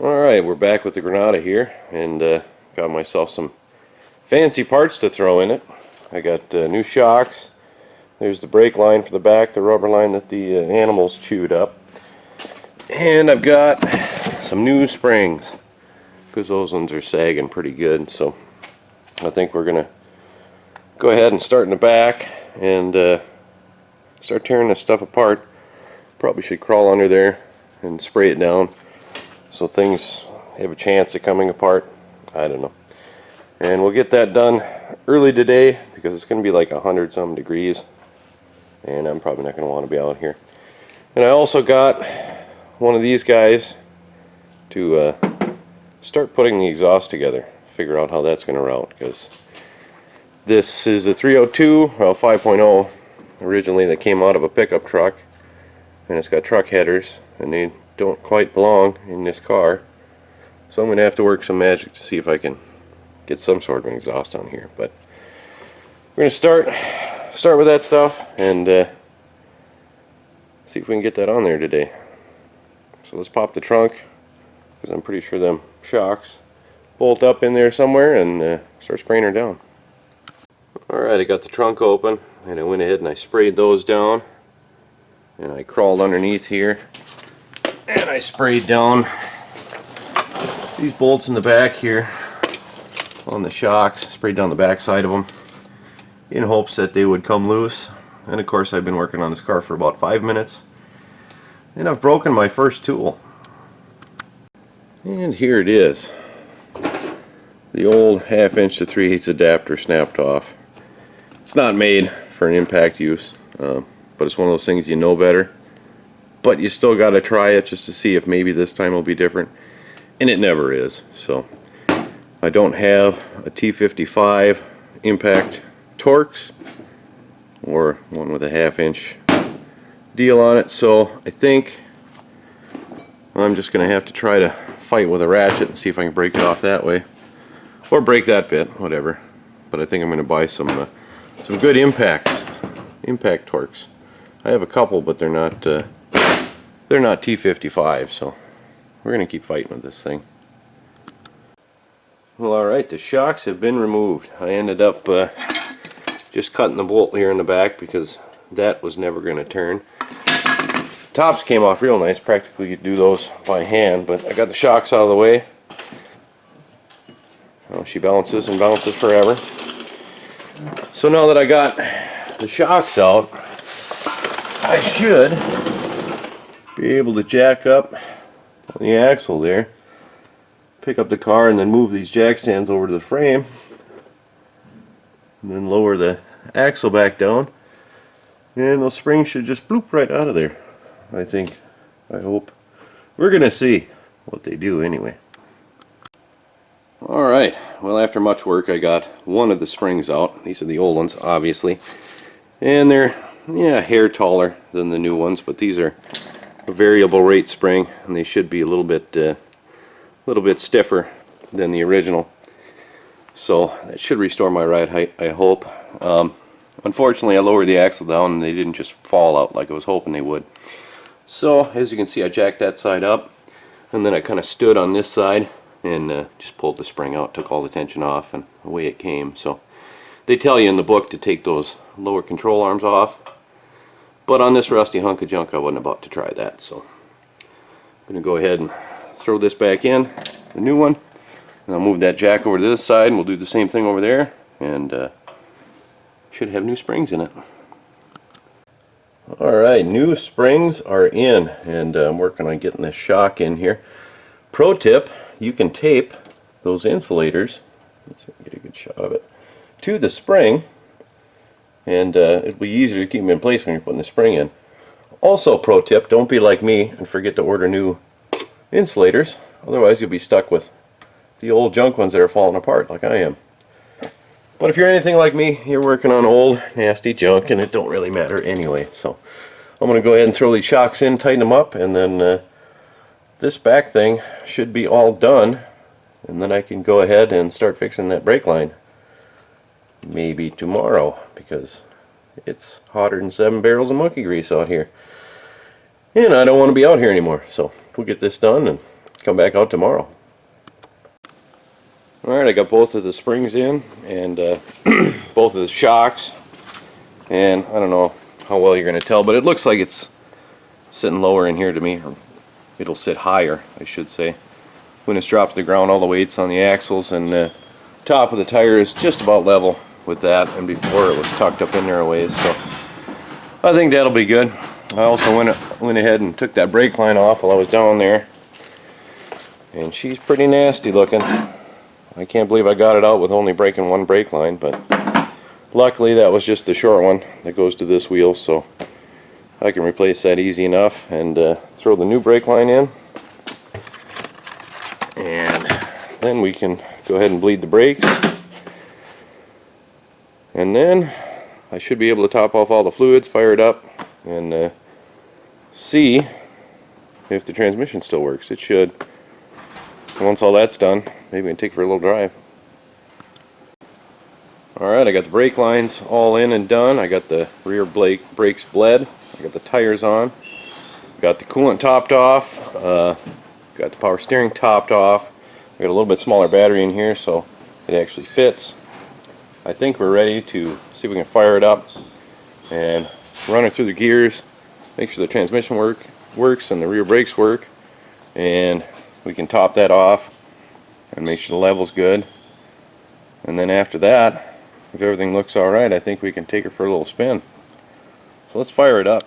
Alright, we're back with the Granada here, and got myself some fancy parts to throw in it. I got new shocks. There's the brake line for the back, the rubber line that the animals chewed up. And I've got some new springs, because those ones are sagging pretty good. So I think we're going to go ahead and start in the back and start tearing this stuff apart. Probably should crawl under there and spray it down so things have a chance of coming apart. I don't know. And we'll get that done early today because it's going to be like 100-some degrees, and I'm probably not going to want to be out here. And I also got one of these guys to start putting the exhaust together, figure out how that's going to route, because this is a 302, well 5.0 originally, that came out of a pickup truck, and it's got truck headers and they don't quite belong in this car, so I'm going to have to work some magic to see if I can get some sort of an exhaust on here. But we're going to start with that stuff and see if we can get that on there today. So let's pop the trunk, because I'm pretty sure them shocks bolt up in there somewhere, and start spraying her down. Alright, I got the trunk open and I went ahead and I sprayed those down, and I crawled underneath here and I sprayed down these bolts in the back here on the shocks, sprayed down the back side of them in hopes that they would come loose. And of course I've been working on this car for about 5 minutes and I've broken my first tool. And here it is. The old 1/2 inch to 3/8 adapter snapped off. It's not made for an impact use, but it's one of those things you know better. But you still got to try it just to see if maybe this time will be different. And it never is. So I don't have a T55 impact Torx or one with a 1/2 inch deal on it. So I think I'm just going to have to try to fight with a ratchet and see if I can break it off that way. Or break that bit, whatever. But I think I'm going to buy some good impact Torx. I have a couple, but they're not T55, so we're going to keep fighting with this thing. Well, alright, the shocks have been removed. I ended up just cutting the bolt here in the back because that was never going to turn. Tops came off real nice. Practically you do those by hand, but I got the shocks out of the way. Oh, she bounces and bounces forever. So now that I got the shocks out, I should be able to jack up on the axle there, pick up the car, and then move these jack stands over to the frame, and then lower the axle back down, and those springs should just bloop right out of there. I think, I hope. We're gonna see what they do anyway. Alright, well, after much work I got one of the springs out. These are the old ones, obviously, and they're a hair taller than the new ones, but these are a variable rate spring, and they should be a little bit stiffer than the original. So that should restore my ride height, I hope. Unfortunately, I lowered the axle down and they didn't just fall out like I was hoping they would. So as you can see, I jacked that side up, and then I kind of stood on this side and just pulled the spring out, took all the tension off, and away it came. So they tell you in the book to take those lower control arms off, but on this rusty hunk of junk I wasn't about to try that. So I'm going to go ahead and throw this back in, the new one, and I'll move that jack over to this side, and we'll do the same thing over there, and should have new springs in it. Alright, new springs are in, and I'm working on getting this shock in here. Pro tip, you can tape those insulators, let's see if I can get a good shot of it, to the spring, and it'll be easier to keep them in place when you're putting the spring in. Also, pro tip, don't be like me and forget to order new insulators, otherwise you'll be stuck with the old junk ones that are falling apart like I am. But if you're anything like me, you're working on old nasty junk and it don't really matter anyway. So I'm going to go ahead and throw these shocks in, tighten them up, and then this back thing should be all done, and then I can go ahead and start fixing that brake line maybe tomorrow, because it's hotter than 7 barrels of monkey grease out here, and I don't want to be out here anymore. So we'll get this done and come back out tomorrow. Alright, I got both of the springs in and both of the shocks, and I don't know how well you're going to tell, but it looks like it's sitting lower in here to me, or it'll sit higher, I should say. When it's dropped to the ground, all the weight's on the axles, and the top of the tire is just about level with that, and before it was tucked up in there a ways, so I think that'll be good. I also went ahead and took that brake line off while I was down there, and she's pretty nasty looking. I can't believe I got it out with only breaking one brake line, but luckily that was just the short one that goes to this wheel, so I can replace that easy enough and throw the new brake line in, and then we can go ahead and bleed the brakes, and then I should be able to top off all the fluids, fire it up, and see if the transmission still works. It should. Once all that's done, maybe we can take it for a little drive. Alright, I got the brake lines all in and done. I got the rear brakes bled. I got the tires on. Got the coolant topped off. Got the power steering topped off. I got a little bit smaller battery in here so it actually fits. I think we're ready to see if we can fire it up and run it through the gears, make sure the transmission works and the rear brakes work, and we can top that off and make sure the level's good. And then after that, if everything looks alright, I think we can take her for a little spin. So let's fire it up.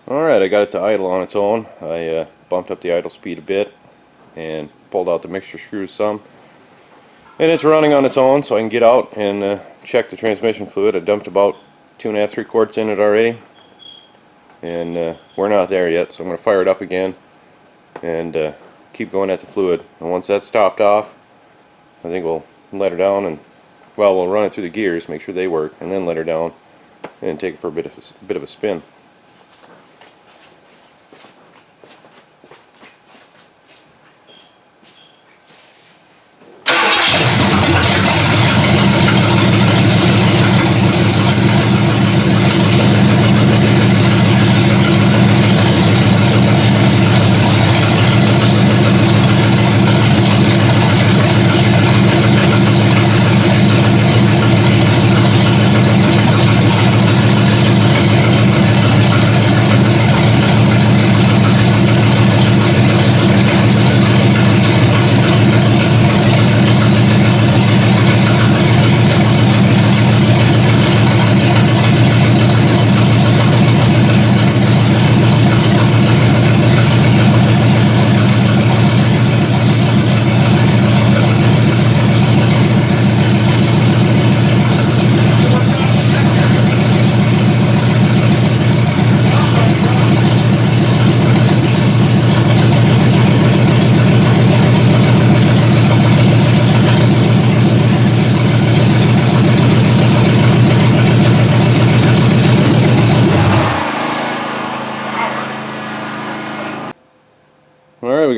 Alright, I got it to idle on its own. I bumped up the idle speed a bit and pulled out the mixture screws some. And it's running on its own, so I can get out and check the transmission fluid. I dumped about 2 1/2, 3 quarts in it already. And we're not there yet, so I'm going to fire it up again and keep going at the fluid. And once that's topped off, I think we'll let her down and, well, we'll run it through the gears, make sure they work, and then let her down and take it for a bit of a spin.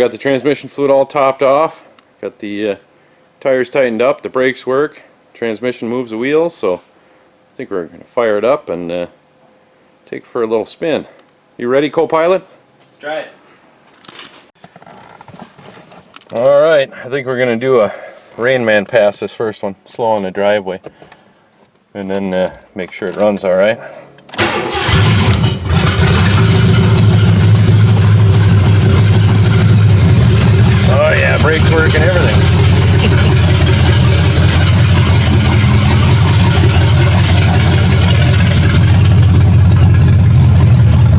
got the transmission fluid all topped off. Got the tires tightened up. The brakes work. Transmission moves the wheels. So I think we're going to fire it up and take it for a little spin. You ready, co-pilot? Let's try it. Alright, I think we're going to do a Rain Man pass this first one, slow on the driveway, and then make sure it runs alright. Oh yeah, brakes work and everything.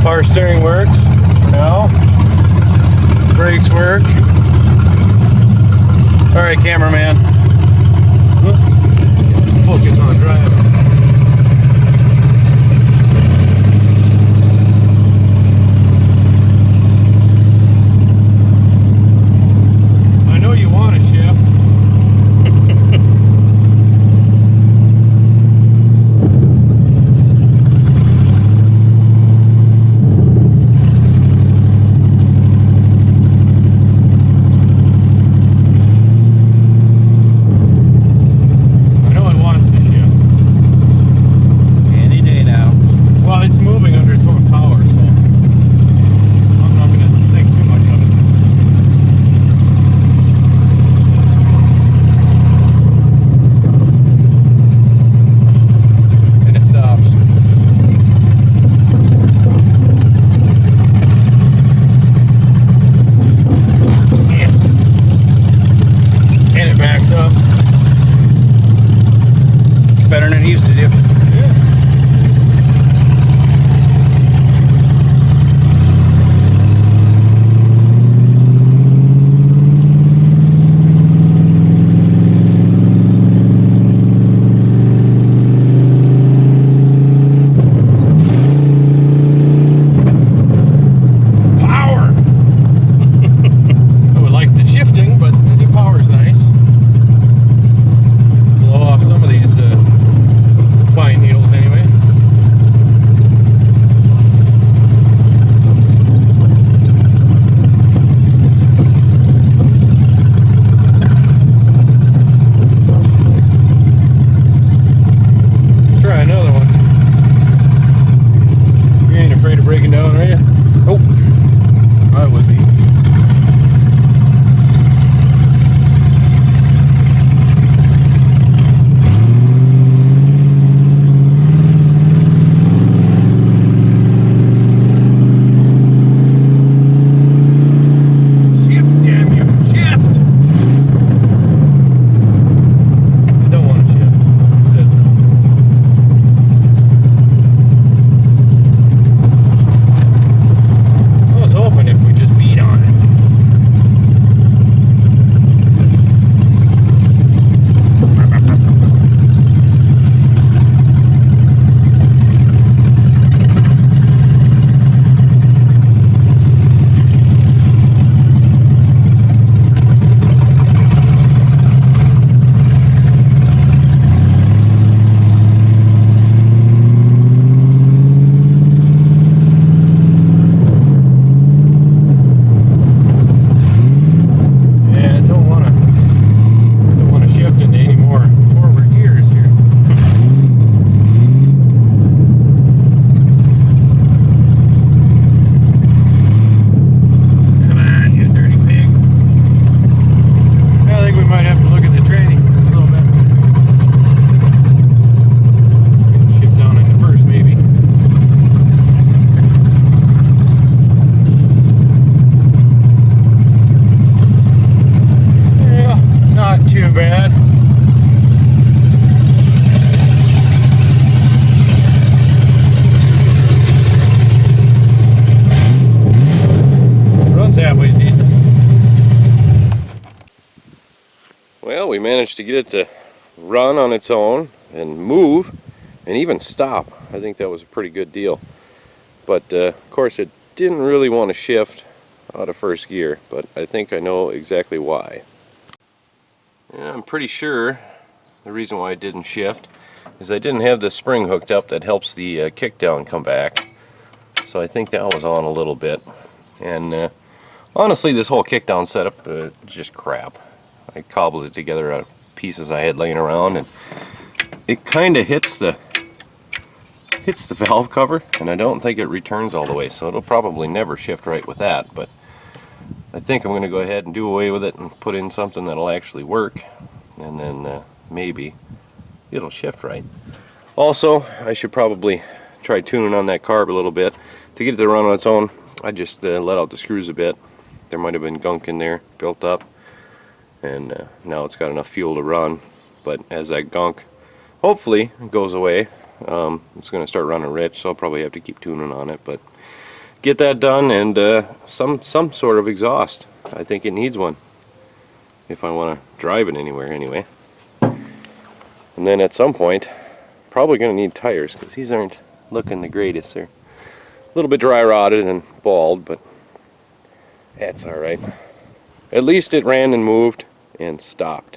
Power steering works for now. Brakes work. Alright, cameraman. Focus on driving. I know you want to shift. Better than it used to do. Power! I would like the shifting, but the power's nice. Blow off some of these pine needles anyway. Try another one. You ain't afraid of breaking down, are you? Oh, I would be. Well, we managed to get it to run on its own and move and even stop. I think that was a pretty good deal. But of course it didn't really want to shift out of first gear, but I think I know exactly why. And I'm pretty sure the reason why it didn't shift is I didn't have the spring hooked up that helps the kick down come back. So I think that was on a little bit. And Honestly, this whole kickdown setup is just crap. I cobbled it together out of pieces I had laying around, and it kind of hits the valve cover, and I don't think it returns all the way, so it'll probably never shift right with that. But I think I'm going to go ahead and do away with it and put in something that'll actually work, and then maybe it'll shift right. Also, I should probably try tuning on that carb a little bit. To get it to run on its own, I just let out the screws a bit. There might have been gunk in there built up, and now it's got enough fuel to run. But as that gunk hopefully goes away, it's going to start running rich, so I'll probably have to keep tuning on it. But get that done, and some sort of exhaust. I think it needs one if I want to drive it anywhere anyway. And then at some point, probably going to need tires, because these aren't looking the greatest. They're a little bit dry rotted and bald, but that's alright. At least it ran and moved and stopped.